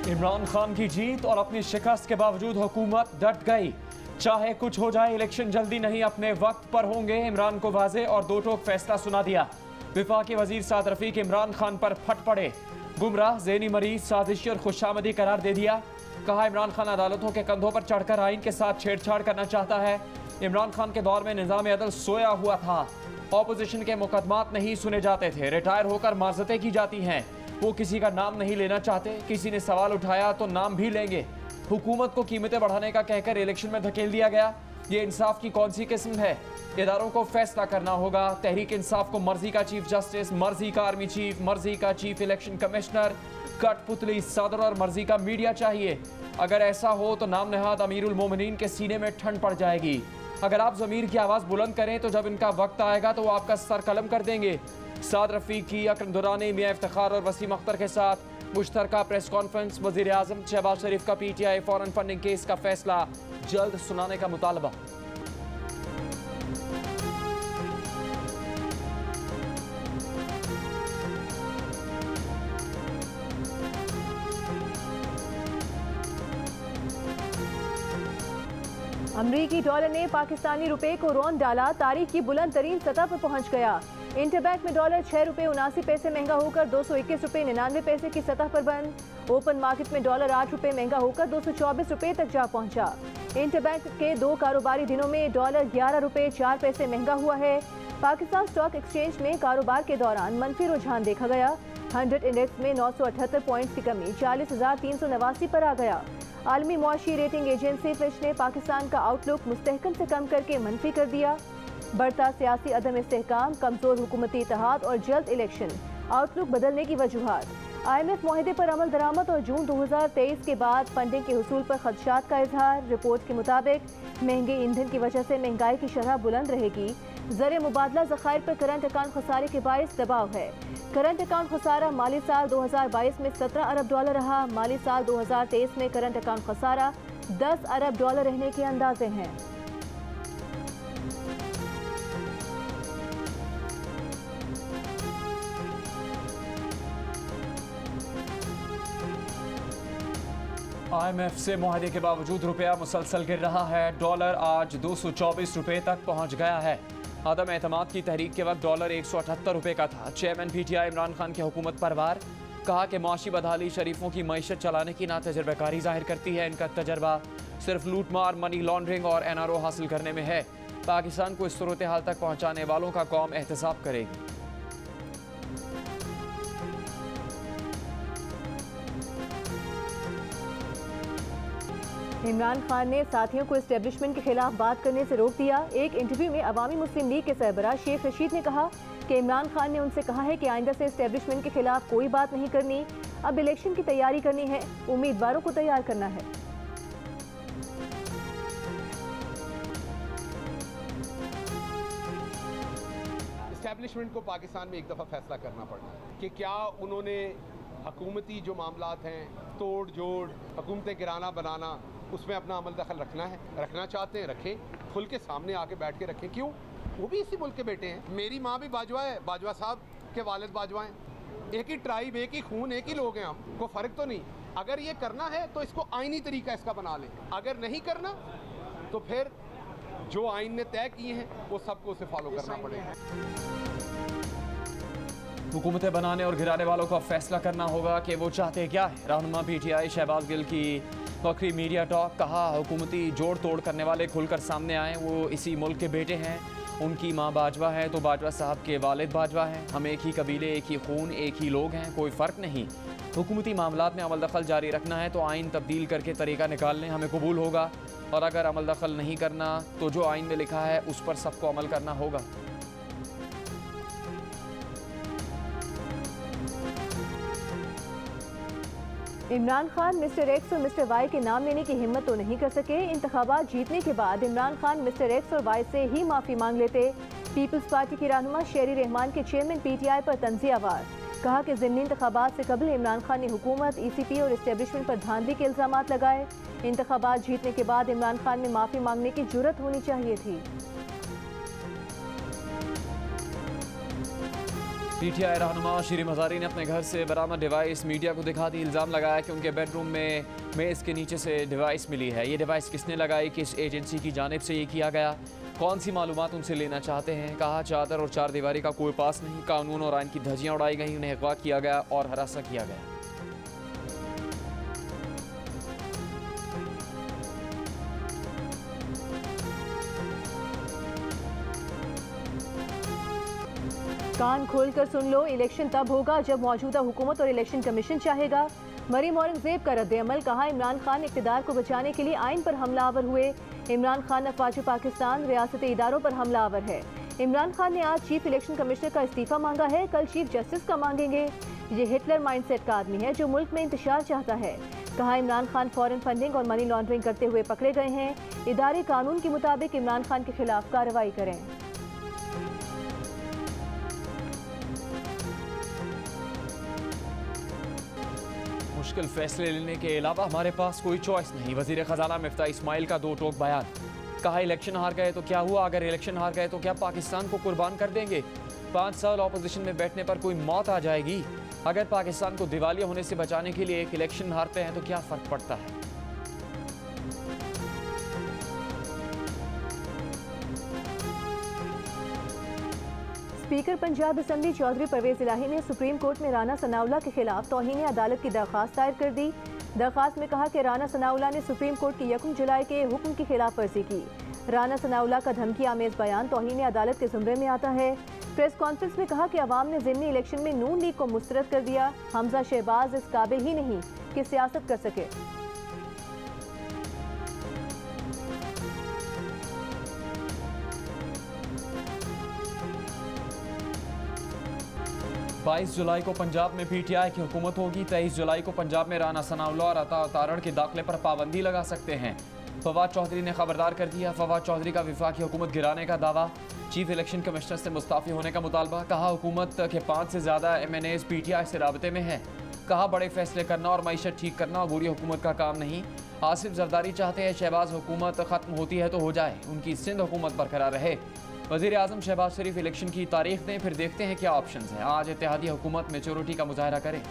इमरान खान की जीत और अपनी शिकस्त के बावजूद हुकूमत डट गई। चाहे कुछ हो जाए, इलेक्शन जल्दी नहीं अपने वक्त पर होंगे। इमरान को वाज़े और दो टोक फैसला सुना दिया। विफाकी वजीर साद रफीक इमरान खान पर फट पड़े। गुमराह, ज़हनी मरीज, साजिशी और खुशामदी करार दे दिया। कहा इमरान खान अदालतों के कंधों पर चढ़कर आइन के साथ छेड़छाड़ करना चाहता है। इमरान खान के दौर में निज़ाम अदल सोया हुआ था। ऑपोजिशन के मुकदमात नहीं सुने जाते थे। रिटायर होकर माजरतें की जाती हैं। वो किसी का नाम नहीं लेना चाहते। किसी ने सवाल उठाया तो नाम भी लेंगे। हुकूमत को कीमतें बढ़ाने का कहकर इलेक्शन में धकेल दिया गया। ये इंसाफ की कौन सी किस्म है? इदारों को फैसला करना होगा। तहरीक इंसाफ को मर्जी का चीफ जस्टिस, मर्जी का आर्मी चीफ, मर्जी का चीफ इलेक्शन कमिश्नर, कठपुतली सदर और मर्जी का मीडिया चाहिए। अगर ऐसा हो तो नाम नहाद अमीरुल मोमिनीन के सीने में ठंड पड़ जाएगी। अगर आप ज़मीर की आवाज़ बुलंद करें तो जब इनका वक्त आएगा तो वो आपका सर कलम कर देंगे। साद रफीक की अकरम दुरानी, मियां इफ्तिखार और वसीम अख्तर के साथ मुश्तरका प्रेस कॉन्फ्रेंस। वज़ीर आज़म शहबाज शरीफ का PTI फॉरेन फंडिंग केस का फैसला जल्द सुनाने का मुतालबा। अमरीकी डॉलर ने पाकिस्तानी रुपए को रौंद डाला। तारीख की बुलंद तरीन सतह पर पहुंच गया। इंटरबैंक में डॉलर 6 रुपये 79 पैसे महंगा होकर 221 रुपये 99 पैसे की सतह पर बंद। ओपन मार्केट में डॉलर 8 रुपये महंगा होकर 224 रुपये तक जा पहुंचा। इंटरबैंक के 2 कारोबारी दिनों में डॉलर 11 रुपये 4 पैसे महंगा हुआ है। पाकिस्तान स्टॉक एक्सचेंज में कारोबार के दौरान मनफी रुझान देखा गया। 100 इंडेक्स में 978 पॉइंट्स की कमी 40,389 पर आ गया। आलमी मुआशी रेटिंग एजेंसी फिच ने पाकिस्तान का आउटलुक मुस्तहकम से कम करके मनफी कर दिया। बढ़ता सियासी अदम इस्तेहकाम, कमजोर हुकूमती इत्तेहाद और जल्द इलेक्शन आउटलुक बदलने की वजूहात। IMF मुआहदे पर अमल दरामद और जून 2023 के बाद फंडिंग के हुसूल पर खदशात का इजहार। रिपोर्ट के मुताबिक महंगे ईंधन की वजह से महंगाई की शरह बुलंद रहेगी। ज़र मुबादला ज़खायर पर करंट अकाउंट खसारे के बायस दबाव है। करंट अकाउंट खसारा माली साल 2022 में 17 अरब डॉलर रहा। माली साल 2023 में करंट अकाउंट खसारा 10 अरब डॉलर रहने के अंदाजे हैं। IMF से मुआहदे के बावजूद रुपया मुसलसल गिर रहा है। डॉलर आज 224 रुपये तक पहुंच गया है। आदम एतमाद की तहरीक के वक्त डॉलर 178 रुपये का था। चेयरमैन PTI इमरान खान की हुकूमत पर वार। कहा कि माशी बदहाली शरीफों की मईशत चलाने की नातजुर्बेकारी जाहिर करती है। इनका तजर्बा सिर्फ लूट मार, मनी लॉन्ड्रिंग और NRO हासिल करने में है। पाकिस्तान को इस सूरत हाल तक पहुँचाने वालों का कौम एहतसाब करेगी। इमरान खान ने साथियों को एस्टेब्लिशमेंट के खिलाफ बात करने से रोक दिया। एक इंटरव्यू में अवामी मुस्लिम लीग के सरबराह शेख रशीद ने कहा कि इमरान खान ने उनसे कहा है कि आइंदा से एस्टेब्लिशमेंट के खिलाफ कोई बात नहीं करनी। अब इलेक्शन की तैयारी करनी है, उम्मीदवारों को तैयार करना है। एस्टेब्लिशमेंट को पाकिस्तान में एक दफ़ा फैसला करना पड़ना कि क्या उन्होंने हुकूमती जो मामलात हैं, तोड़ जोड़, हुकूमतें गिराना बनाना, उसमें अपना अमल दखल रखना है। रखना चाहते हैं रखें, खुल के सामने आके बैठ के रखें। क्यों? वो भी इसी मुल्क के बेटे हैं। मेरी माँ भी बाजवा है, बाजवा साहब के वालिद बाजवा हैं। एक ही ट्राइब, एक ही खून, एक ही लोग हैं। हम को फ़र्क तो नहीं। अगर ये करना है तो इसको आइनी तरीका इसका बना लें। अगर नहीं करना तो फिर जो आइन ने तय किए हैं वो सबको उसे फॉलो करना पड़ेगा। हुकूमतें बनाने और गिराने वालों का फैसला करना होगा कि वो चाहते क्या है। रहनुमा PTI शहबाज गिल की बकरी मीडिया टॉक। कहा हुकूमती जोड़ तोड़ करने वाले खुलकर सामने आए। वो इसी मुल्क के बेटे हैं। उनकी माँ बाजवा है तो बाजवा साहब के वालिद बाजवा हैं। हम एक ही कबीले, एक ही खून, एक ही लोग हैं, कोई फ़र्क नहीं। हुकूमती मामलात में अमल दखल जारी रखना है तो आइन तब्दील करके तरीका निकाल लें, हमें कबूल होगा। और अगर अमल दखल नहीं करना तो जो आइन में लिखा है उस पर सबको अमल करना होगा। इमरान खान मिस्टर एक्स और मिस्टर वाई के नाम लेने की हिम्मत तो नहीं कर सके। इंतखाबात जीतने के बाद इमरान खान मिस्टर एक्स और वाई से ही माफ़ी मांग लेते। पीपल्स पार्टी की रहनुमा शेरी रहमान के चेयरमैन PTI पर तंज़ियावार। कहा कि ज़िमनी इंतखाबात से कबल इमरान खान ने हुकूमत, ECP और इस्टेब्लिशमेंट पर धांधली के इल्ज़ामात लगाए। इंतखाबात जीतने के बाद इमरान खान में माफ़ी मांगने की जुर्रत होनी चाहिए थी। पीटीआई रहनुमा शीरी मज़ारी ने अपने घर से बरामद डिवाइस मीडिया को दिखा दी। इल्ज़ाम लगाया कि उनके बेडरूम में मेज़ के नीचे से डिवाइस मिली है। ये डिवाइस किसने लगाई, किस एजेंसी की जानिब से ये किया गया, कौन सी मालूमात उनसे लेना चाहते हैं। कहा चादर और चार दीवारी का कोई पास नहीं, कानून और आइन की धज्जियाँ उड़ाई गई, उन्हें अगवा किया गया और हरासा किया गया। कान खोलकर सुन लो, इलेक्शन तब होगा जब मौजूदा हुकूमत और इलेक्शन कमीशन चाहेगा। मरीम औरंगजेब का रद्द-ए-अमल। कहा इमरान खान इक़्तिदार को बचाने के लिए आइन पर हमलावर हुए। इमरान खान अफवाज पाकिस्तान रियासती इदारों पर हमलावर है। इमरान खान ने आज चीफ इलेक्शन कमिश्नर का इस्तीफा मांगा है, कल चीफ जस्टिस का मांगेंगे। ये हिटलर माइंडसेट का आदमी है जो मुल्क में इंतशार चाहता है। कहा इमरान खान फॉरेन फंडिंग और मनी लॉन्ड्रिंग करते हुए पकड़े गए हैं। इदारे कानून के मुताबिक इमरान खान के खिलाफ कार्रवाई करें। मुश्किल फैसले लेने के अलावा हमारे पास कोई चॉइस नहीं। वजीर खजाना मिफ्ता इस्माइल का दो टोक बयान। कहा इलेक्शन हार गए तो क्या हुआ, अगर इलेक्शन हार गए तो क्या पाकिस्तान को कुर्बान कर देंगे। 5 साल ऑपोजिशन में बैठने पर कोई मौत आ जाएगी। अगर पाकिस्तान को दिवालिया होने से बचाने के लिए एक इलेक्शन हारते हैं तो क्या फर्क पड़ता है। स्पीकर पंजाब असम्बली चौधरी परवेज इलाही ने सुप्रीम कोर्ट में राना सनाउल्लाह के खिलाफ तौहीन अदालत की दरख्वास्त दायर कर दी। दरख्वास्त में कहा कि राना सनाउल्लाह ने सुप्रीम कोर्ट की 1 जुलाई के हुक्म की खिलाफ वर्जी की। राना सनाउल्लाह का धमकी आमेज बयान तौहीन अदालत के जुमरे में आता है। प्रेस कॉन्फ्रेंस में कहा कि अवाम ने ज़िमनी इलेक्शन में नून लीग को मुस्तरद कर दिया। हमजा शहबाज इस काबिल ही नहीं कि सियासत कर सके। 22 जुलाई को पंजाब में पीटीआई की हुकूमत होगी। 23 जुलाई को पंजाब में राना सनाउल्लाह और अता तारण के दाखिले पर पाबंदी लगा सकते हैं। फवाद चौधरी ने खबरदार कर दिया। फवाद चौधरी का वफाकी हुकूमत गिराने का दावा। चीफ इलेक्शन कमिश्नर से मुस्ताफ़ी होने का मुतालबा। कहा हुकूमत के 5 से ज़्यादा MNAs पीटीआई से राबते में हैं। कहा बड़े फैसले करना और मईशत ठीक करना अबूरी हुकूमत का काम नहीं। आसिफ जरदारी चाहते हैं शहबाज हुकूमत ख़त्म होती है तो हो जाए, उनकी सिंध हुकूमत बरकरार रहे। वज़ीर आज़म शहबाज शरीफ इलेक्शन की तारीख दें, फिर देखते हैं क्या ऑप्शंस हैं। आज इत्तेहादी हुकूमत मेच्योरिटी का मुजाहरा करे।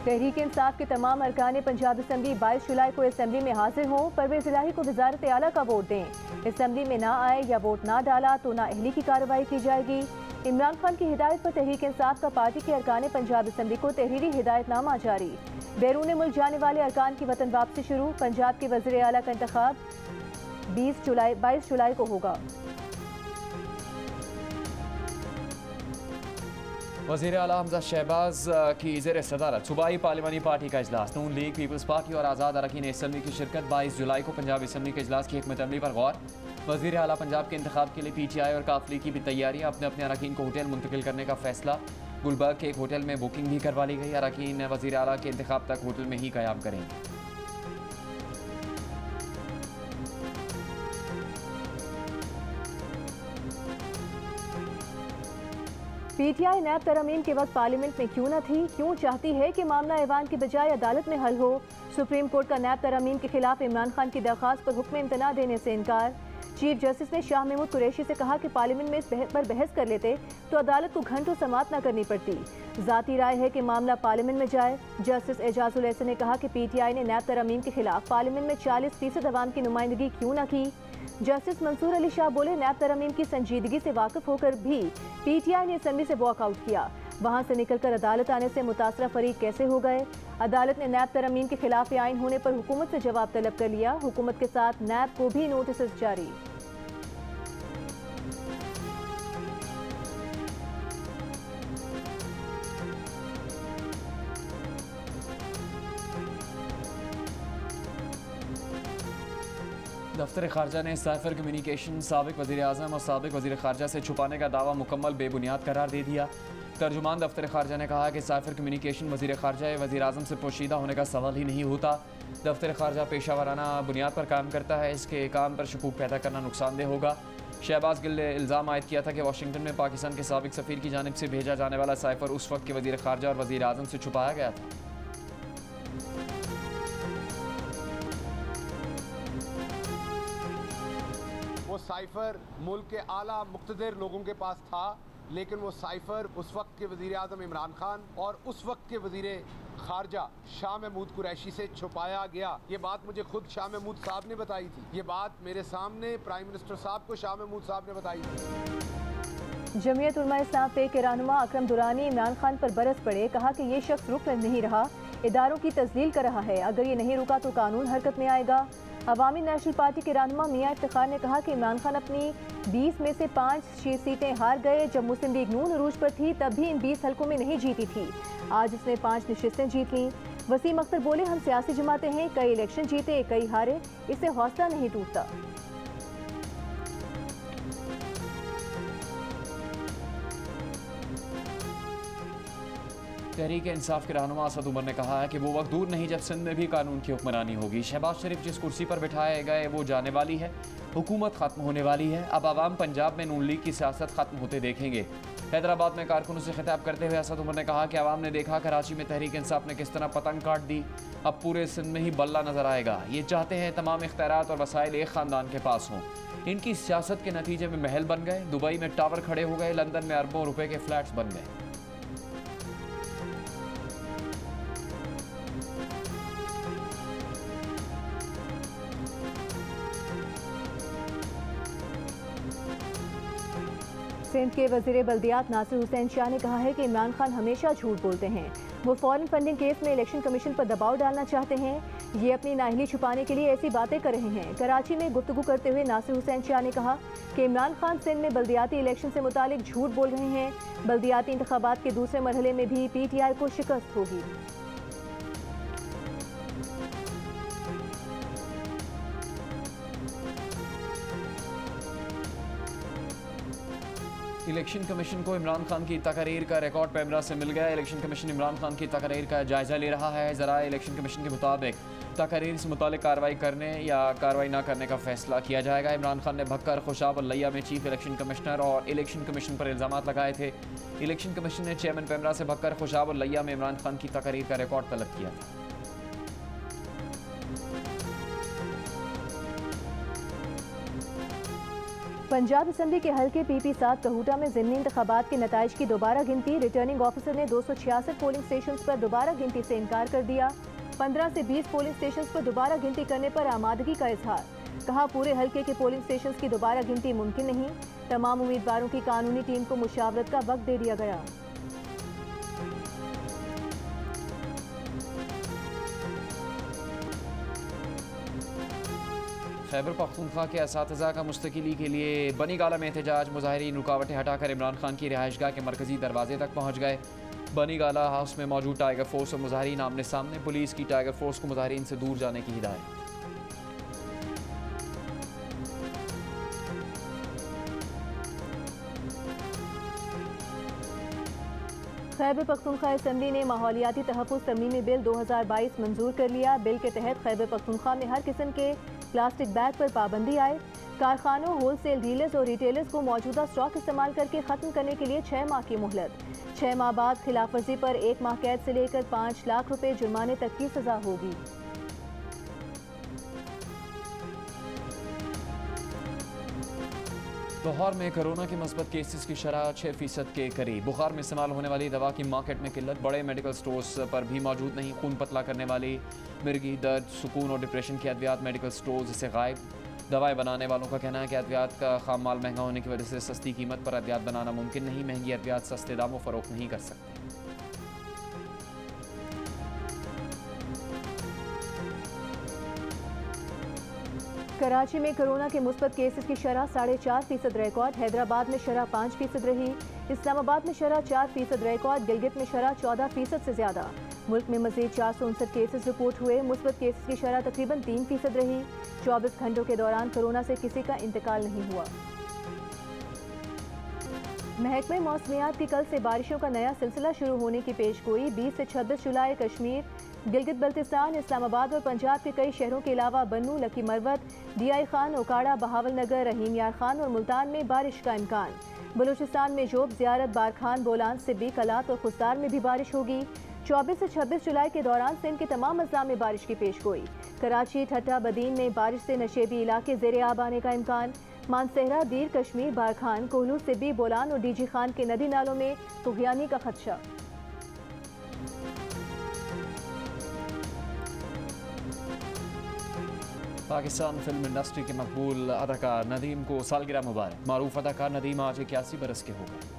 तहरीक इंसाफ के तमाम अरकान पंजाब असम्बली 22 जुलाई को असम्बली में हाजिर हों। परवेज इलाही को वजारत आला का वोट दें। असम्बली में ना आए या वोट ना डाला तो ना अहली की कार्रवाई की जाएगी। इमरान खान की हिदायत पर तहरीक इंसाफ का पार्टी के अरकान पंजाब असम्बली को तहरीरी हिदायतनामा जारी। बैरून मुल्क जाने वाले अरकान की वतन वापसी शुरू। पंजाब के वज़ीर आला का इंतखाब 22 जुलाई को होगा। वज़ीर आला हमजा शहबाज की ज़ेर सदारत सूबाई पार्लिमानी पार्टी का इजलास। नून लीग, पीपल्स पार्टी और आज़ाद अरकान असम्बली की शिरकत। 22 जुलाई को पंजाब असम्बली के इजलास की हिकमत अमली पर गौर। वज़ीर आला पंजाब के इंतखाब के लिए पीटीआई और काफिले की भी तैयारियाँ। अपने अपने अरकान को होटल मुंतकिल करने का फैसला। गुलबर्ग के एक होटल में बुकिंग भी करवा ली गई। अरकान वज़ीर आला के इंतखाब तक होटल में ही क़याम करेंगे। पीटीआई नैब तरमीम के वक्त पार्लियामेंट में क्यों न थी, क्यों चाहती है कि मामला ऐवान की बजाय अदालत में हल हो। सुप्रीम कोर्ट का नैब तरमीम के खिलाफ इमरान खान की दरख्वास्त पर हुक्म इम्तना देने से इनकार। चीफ जस्टिस ने शाह महमूद कुरैशी से कहा कि पार्लियामेंट में इस पर बहस कर लेते तो अदालत को घंटों समाअत न करनी पड़ती। ज़ाती राय है कि मामला पार्लियामेंट में जाए। जस्टिस एजाजुल एहसन ने कहा कि पीटीआई ने नैब तरमीम के खिलाफ पार्लियामेंट में 40% अवाम की नुमाइंदगी क्यों न की। जस्टिस मंसूर अली शाह बोले नैब तरमीम की संजीदगी से वाकिफ होकर भी पीटीआई ने असम्बली से वॉकआउट किया। वहां से निकलकर अदालत आने से मुतासरा फरीक कैसे हो गए। अदालत ने नैब तरमीम के खिलाफ आइन होने पर हुकूमत से जवाब तलब कर लिया। हुकूमत के साथ नैब को भी नोटिस जारी। दफ्तर खारजा ने साइफर कम्युनिकेशन साबिक वज़ीर आज़म और साबिक वज़ीर खारजा से छुपाने का दावा मुकम्मल बेबुनियाद करार दे दिया। तर्जुमान दफ्तर खारजा ने कहा कि साइफर कम्युनिकेशन वज़ीर खारजा या वज़ीर आज़म से पोशीदा होने का सवाल ही नहीं होता। दफ्तर खारजा पेशा वाराना बुनियाद पर काम करता है। इसके काम पर शकूक पैदा करना नुकसानदेह होगा। शहबाज गिल ने इल्ज़ाम आयद किया था कि वाशिंगटन में पाकिस्तान के साबिक सफ़ीर की जानिब से भेजा जाने वाला साइफर उस वक्त के वज़ीर खारजा और वज़ीर आज़म से छुपाया गया था। साइफर मुल्क के आला मुक़्तदर लोगों के पास था, लेकिन वो साइफर उस वक्त के वज़ीर आज़म इमरान खान और उस वक्त के वज़ीर खारजा शाह महमूद कुरैशी से छुपाया गया। ये बात मुझे खुद शाह महमूद साहब ने बताई थी। ये बात मेरे सामने प्राइम मिनिस्टर साहब को शाह महमूद साहब ने बताई थी। जमीयत उलमा इस्लाम पे के रहनुमा अकरम दुरानी इमरान खान पर बरस पड़े, कहा कि ये शख्स रुक नहीं रहा, इदारों की तस्लील कर रहा है। अगर ये नहीं रुका तो कानून हरकत में आएगा। अवामी नेशनल पार्टी के रहनुमा मियां इफ्तिखार ने कहा कि इमरान खान अपनी 20 में से 5 सीटें हार गए। जब मुस्लिम लीग नून अरूज पर थी तब भी इन 20 हलकों में नहीं जीती थी। आज उसने 5 नशिस्तें जीत लीं। वसीम अख्तर बोले, हम सियासी जमातें हैं, कई इलेक्शन जीते कई हारे, इससे हौसला नहीं टूटता। तहरीक इंसाफ के रहनुमा असद उमर ने कहा है कि वो वक्त दूर नहीं जब सिंध में भी कानून की हुक्मरानी होगी। शहबाज शरीफ जिस कुर्सी पर बिठाए गए वो जाने वाली है, हुकूमत ख़त्म होने वाली है। अब आवाम पंजाब में नून लीग की सियासत ख़त्म होते देखेंगे। हैदराबाद में कारकुनों से खिताब करते हुए असद उमर ने कहा कि आवाम ने देखा कराची में तहरीक इंसाफ ने किस तरह पतंग काट दी, अब पूरे सिंध में ही बल्ला नजर आएगा। ये चाहते हैं तमाम इख्तियारात और वसाइल एक ख़ानदान के पास हों। इनकी सियासत के नतीजे में महल बन गए, दुबई में टावर खड़े हो गए, लंदन में अरबों रुपए के फ्लैट्स बन गए। सिंध के वज़ीर बल्दियात नासिर हुसैन शाह ने कहा है कि इमरान खान हमेशा झूठ बोलते हैं। वो फॉरेन फंडिंग केस में इलेक्शन कमीशन पर दबाव डालना चाहते हैं। ये अपनी नाअहली छुपाने के लिए ऐसी बातें कर रहे हैं। कराची में गुफ्तगू करते हुए नासिर हुसैन शाह ने कहा कि इमरान खान सिंध में बल्दियाती इलेक्शन से मुतालिक झूठ बोल रहे हैं। बल्दियाती इंतखाबात के दूसरे मरहले में भी PTI को शिकस्त होगी। इलेक्शन कमीशन को इमरान खान की तकरीर का रिकॉर्ड पैमरा से मिल गया। इलेक्शन कमीशन इमरान खान की तकरीर का जायजा ले रहा है। ज़रा इलेक्शन कमीशन के मुताबिक तकरीर से मुतालिक कार्रवाई करने या कार्रवाई ना करने का फैसला किया जाएगा। इमरान खान ने भक्कर, खुशाब और लिया में चीफ इलेक्शन कमिश्नर और इलेक्शन कमीशन पर इल्ज़ाम लगाए थे। इलेक्शन कमीशन ने चेयरमैन पैमरा से भक्कर, खुशाब और लिया में इमरान खान की तकरीर का रिकॉर्ड तलब किया था। पंजाब असम्बली के हल्के PP7 कहूटा में ज़िमनी इंतखाबात के नताइज की दोबारा गिनती। रिटर्निंग ऑफिसर ने 266 पोलिंग स्टेशन पर दोबारा गिनती से इनकार कर दिया। 15 से 20 पोलिंग स्टेशन पर दोबारा गिनती करने पर आमादगी का इजहार। कहा, पूरे हल्के के पोलिंग स्टेशन की दोबारा गिनती मुमकिन नहीं। तमाम उम्मीदवारों की कानूनी टीम को मुशावरत का वक्त दे दिया गया। खैबर पख्तूनख्वा के असातिज़ा का मुस्तकिली के लिए बनी गाला में एहतजाज। मुजाहिरीन रुकावटें हटाकर इमरान खान की रिहाइशगाह के मरकजी दरवाजे तक पहुँच गए। बनी गाला हाउस में मौजूद टाइगर फोर्स और मुजाहिरीन आमने सामने। पुलिस की टाइगर फोर्स को मुजाहिरीन से दूर जाने की हिदायत। खैबर पख्तूनख्वा असम्बली ने माहौलियाती तहफ़्फ़ुज़ तरमीमी बिल 2022 मंजूर कर लिया। बिल के तहत खैबर पख्तूनख्वा में हर किस्म के प्लास्टिक बैग पर पाबंदी आए। कारखानों, होलसेल डीलर्स और रिटेलर्स को मौजूदा स्टॉक इस्तेमाल करके ख़त्म करने के लिए 6 माह की मोहलत। 6 माह बाद खिलाफ वर्जी पर 1 माह कैद से लेकर 5 लाख रुपए जुर्माने तक की सजा होगी। लाहौर में कोरोना के मस्बत केसेस की शरह 6% के करीब। बुखार में इस्तेमाल होने वाली दवा की मार्केट में किल्लत। बड़े मेडिकल स्टोर्स पर भी मौजूद नहीं। खून पतला करने वाली, मिर्गी, दर्द, सुकून और डिप्रेशन की अद्वियात मेडिकल स्टोर्स से गायब। दवाएं बनाने वालों का कहना है कि अद्वियात का खाम माल महंगा होने की वजह से सस्ती कीमत पर अद्वियात बनाना मुमकिन नहीं। महंगी अद्वियात सस्ते दामों फरोख्त नहीं कर सकते। कराची में कोरोना के मुस्बत केसेस की शरह 4.5% रिकॉर्ड। हैदराबाद में शरह 5% रही। इस्लामाबाद में शरह 4% रिकॉर्ड। गिलगित में शरह 14% से ज्यादा। मुल्क में मजीद 459 केसेस रिपोर्ट हुए। मुस्बत केसेस की शरह तकरीबन 3% रही। 24 घंटों के दौरान कोरोना से किसी का इंतकाल नहीं हुआ। महकमे मौसमियात की कल से बारिशों का नया सिलसिला शुरू होने की पेशगोई। 20 से 26 जुलाई कश्मीर, गिलगित बल्तिस्तान, इस्लामाबाद और पंजाब के कई शहरों के अलावा बन्नू, लकी मरवत, DI खान, ओकाड़ा, बहावल नगर, रहीम यार खान और मुल्तान में बारिश का इम्कान। बलूचिस्तान में जोब, ज़ियारत, बारखान, बोलान, सिब्बी, कलात और खुस्तार में भी बारिश होगी। 24 से 26 जुलाई के दौरान सिंध के तमाम अजला में बारिश की पेशगोई। कराची, ठट्टा, बदीन में बारिश से नशेबी इलाके ज़ेरे आब आने का इम्कान। मानसेहरा, दीर कश्मीर, बारखान, कोहलू, सिब्बी, बोलान और डीजी खान के नदी नालों में तुग़यानी का खदशा। पाकिस्तान फिल्म इंडस्ट्री के मकबूल अदाकार नदीम को सालगिरह मुबारक। मारूफ अदाकार नदीम आज 81 बरस के हो गए।